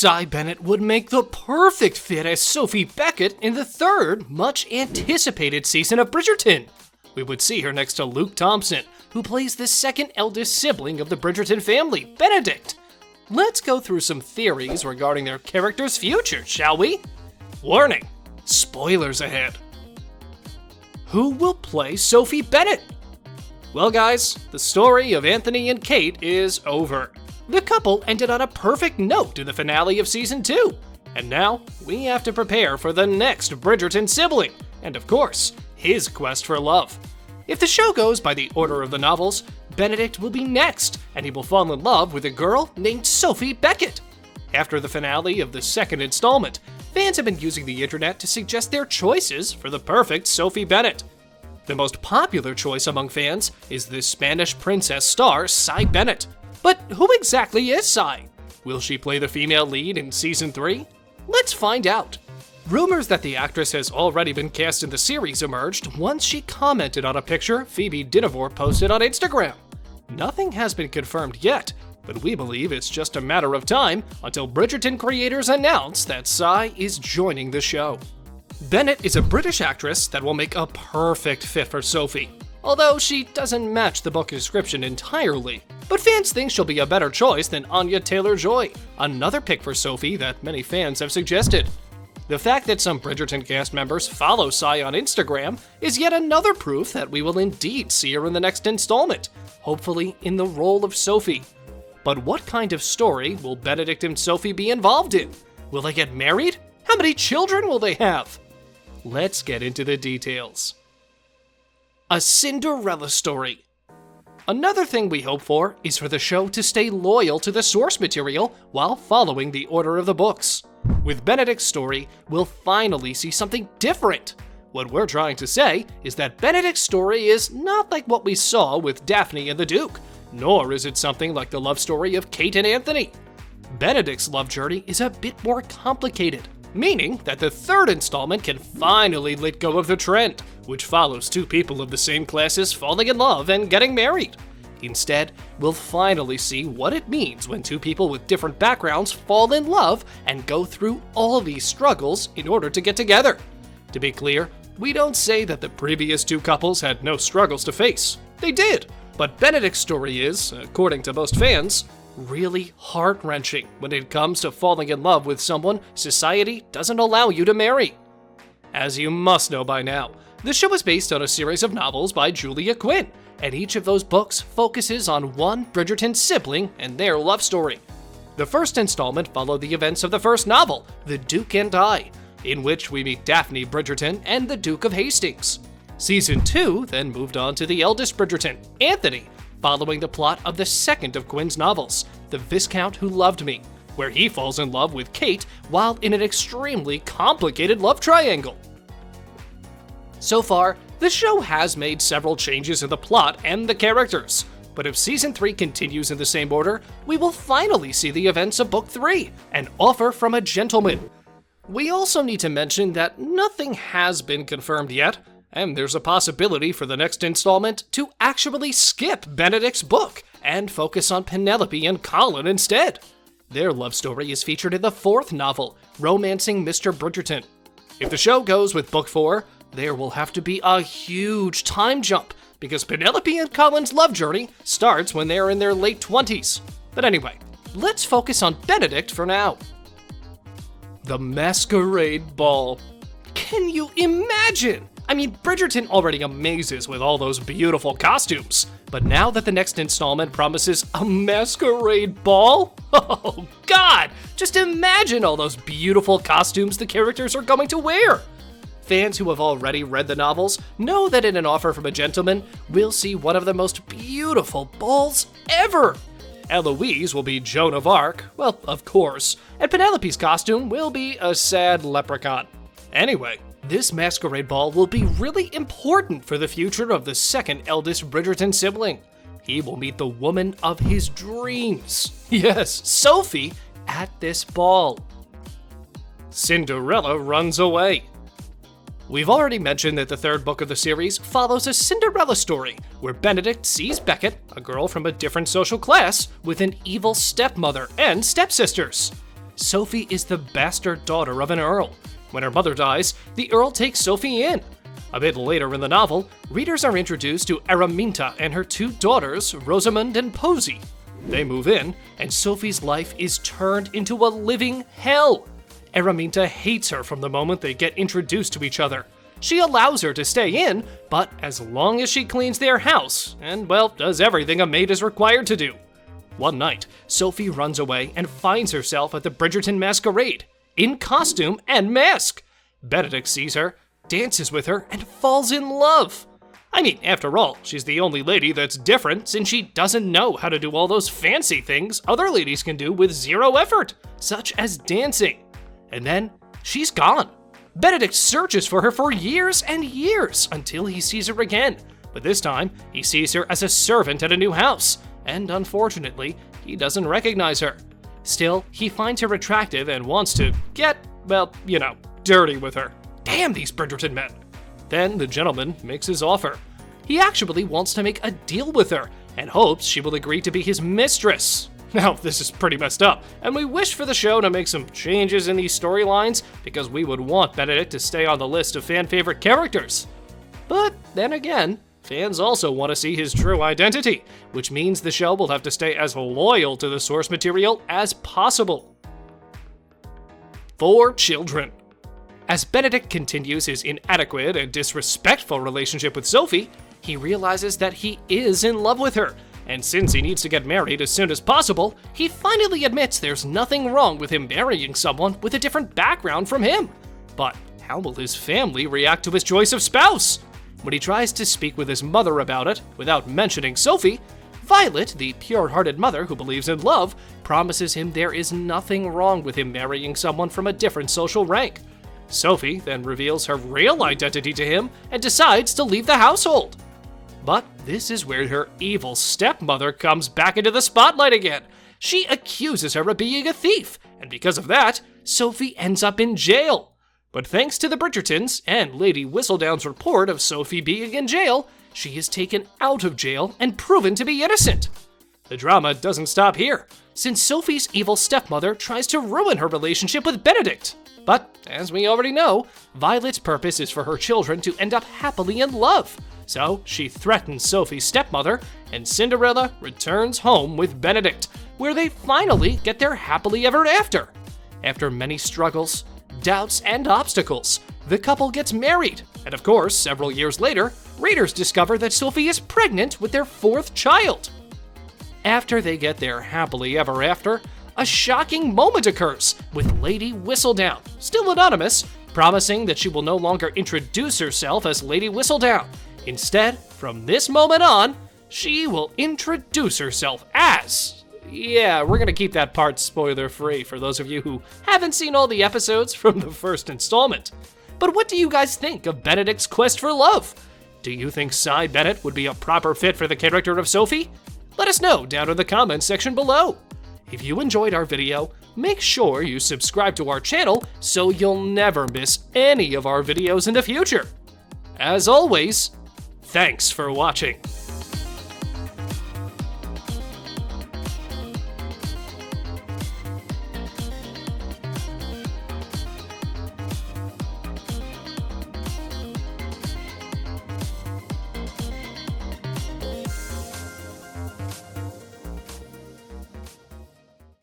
Cy Bennett would make the perfect fit as Sophie Beckett in the third, much-anticipated season of Bridgerton. We would see her next to Luke Thompson, who plays the second eldest sibling of the Bridgerton family, Benedict. Let's go through some theories regarding their character's future, shall we? Warning, spoilers ahead. Who will play Sophie Bennett? Well guys, the story of Anthony and Kate is over. The couple ended on a perfect note in the finale of season 2, and now we have to prepare for the next Bridgerton sibling, and of course, his quest for love. If the show goes by the order of the novels, Benedict will be next, and he will fall in love with a girl named Sophie Beckett. After the finale of the second installment, fans have been using the internet to suggest their choices for the perfect Sophie Bennett. The most popular choice among fans is the Spanish princess star Cy Bennett. But who exactly is Cy? Will she play the female lead in season 3? Let's find out. Rumors that the actress has already been cast in the series emerged once she commented on a picture Phoebe Dynevor posted on Instagram. Nothing has been confirmed yet, but we believe it's just a matter of time until Bridgerton creators announce that Cy is joining the show. Bennett is a British actress that will make a perfect fit for Sophie, although she doesn't match the book description entirely. But fans think she'll be a better choice than Anya Taylor-Joy, another pick for Sophie that many fans have suggested. The fact that some Bridgerton cast members follow Cy on Instagram is yet another proof that we will indeed see her in the next installment, hopefully in the role of Sophie. But what kind of story will Benedict and Sophie be involved in? Will they get married? How many children will they have? Let's get into the details. A Cinderella story. Another thing we hope for is for the show to stay loyal to the source material while following the order of the books. With Benedict's story, we'll finally see something different. What we're trying to say is that Benedict's story is not like what we saw with Daphne and the Duke, nor is it something like the love story of Kate and Anthony. Benedict's love journey is a bit more complicated, meaning that the third installment can finally let go of the trend, which follows two people of the same classes falling in love and getting married. Instead, we'll finally see what it means when two people with different backgrounds fall in love and go through all these struggles in order to get together. To be clear, we don't say that the previous two couples had no struggles to face. They did, but Benedict's story is, according to most fans, really heart-wrenching when it comes to falling in love with someone society doesn't allow you to marry. As you must know by now, the show is based on a series of novels by Julia Quinn, and each of those books focuses on one Bridgerton sibling and their love story. The first installment followed the events of the first novel, The Duke and I, in which we meet Daphne Bridgerton and the Duke of Hastings. Season 2 then moved on to the eldest Bridgerton, Anthony, following the plot of the second of Quinn's novels, The Viscount Who Loved Me, where he falls in love with Kate while in an extremely complicated love triangle. So far, the show has made several changes in the plot and the characters, but if Season 3 continues in the same order, we will finally see the events of Book 3, An Offer from a Gentleman. We also need to mention that nothing has been confirmed yet, and there's a possibility for the next installment to actually skip Benedict's book and focus on Penelope and Colin instead. Their love story is featured in the fourth novel, Romancing Mr. Bridgerton. If the show goes with Book 4, there will have to be a huge time jump, because Penelope and Colin's love journey starts when they're in their late 20s. But anyway, let's focus on Benedict for now. The Masquerade Ball. Can you imagine? I mean, Bridgerton already amazes with all those beautiful costumes, but now that the next installment promises a masquerade ball? Oh God! Just imagine all those beautiful costumes the characters are going to wear! Fans who have already read the novels know that in An Offer from a Gentleman, we'll see one of the most beautiful balls ever! Eloise will be Joan of Arc, well, of course, and Penelope's costume will be a sad leprechaun. Anyway, this masquerade ball will be really important for the future of the second eldest Bridgerton sibling. He will meet the woman of his dreams. Yes, Sophie, at this ball. Cinderella runs away. We've already mentioned that the third book of the series follows a Cinderella story, where Benedict sees Beckett, a girl from a different social class, with an evil stepmother and stepsisters. Sophie is the bastard daughter of an earl. When her mother dies, the earl takes Sophie in. A bit later in the novel, readers are introduced to Araminta and her 2 daughters, Rosamund and Posy. They move in, and Sophie's life is turned into a living hell. Araminta hates her from the moment they get introduced to each other. She allows her to stay in, but as long as she cleans their house, and, well, does everything a maid is required to do. One night, Sophie runs away and finds herself at the Bridgerton masquerade, in costume and mask. Benedict sees her, dances with her, and falls in love. I mean, after all, she's the only lady that's different since she doesn't know how to do all those fancy things other ladies can do with 0 effort, such as dancing. And then, she's gone. Benedict searches for her for years and years until he sees her again, but this time, he sees her as a servant at a new house, and unfortunately, he doesn't recognize her. Still, he finds her attractive and wants to get, well, you know, dirty with her. Damn these Bridgerton men! Then the gentleman makes his offer. He actually wants to make a deal with her and hopes she will agree to be his mistress. Now, this is pretty messed up, and we wish for the show to make some changes in these storylines because we would want Benedict to stay on the list of fan-favorite characters. But then again, fans also want to see his true identity, which means the show will have to stay as loyal to the source material as possible. 4 children. As Benedict continues his inadequate and disrespectful relationship with Sophie, he realizes that he is in love with her, and since he needs to get married as soon as possible, he finally admits there's nothing wrong with him marrying someone with a different background from him. But how will his family react to his choice of spouse? When he tries to speak with his mother about it, without mentioning Sophie, Violet, the pure-hearted mother who believes in love, promises him there is nothing wrong with him marrying someone from a different social rank. Sophie then reveals her real identity to him and decides to leave the household. But this is where her evil stepmother comes back into the spotlight again. She accuses her of being a thief, and because of that, Sophie ends up in jail. But thanks to the Bridgertons and Lady Whistledown's report of Sophie being in jail, she is taken out of jail and proven to be innocent. The drama doesn't stop here, since Sophie's evil stepmother tries to ruin her relationship with Benedict. But, as we already know, Violet's purpose is for her children to end up happily in love. So, she threatens Sophie's stepmother, and Cinderella returns home with Benedict, where they finally get their happily ever after. After many struggles, doubts, and obstacles, the couple gets married, and of course, several years later, readers discover that Sophie is pregnant with their 4th child. After they get their happily ever after, a shocking moment occurs with Lady Whistledown, still anonymous, promising that she will no longer introduce herself as Lady Whistledown. Instead, from this moment on, she will introduce herself as... Yeah, we're gonna keep that part spoiler-free for those of you who haven't seen all the episodes from the first installment. But what do you guys think of Benedict's quest for love? Do you think Cy Bennett would be a proper fit for the character of Sophie? Let us know down in the comments section below. If you enjoyed our video, make sure you subscribe to our channel so you'll never miss any of our videos in the future. As always, thanks for watching.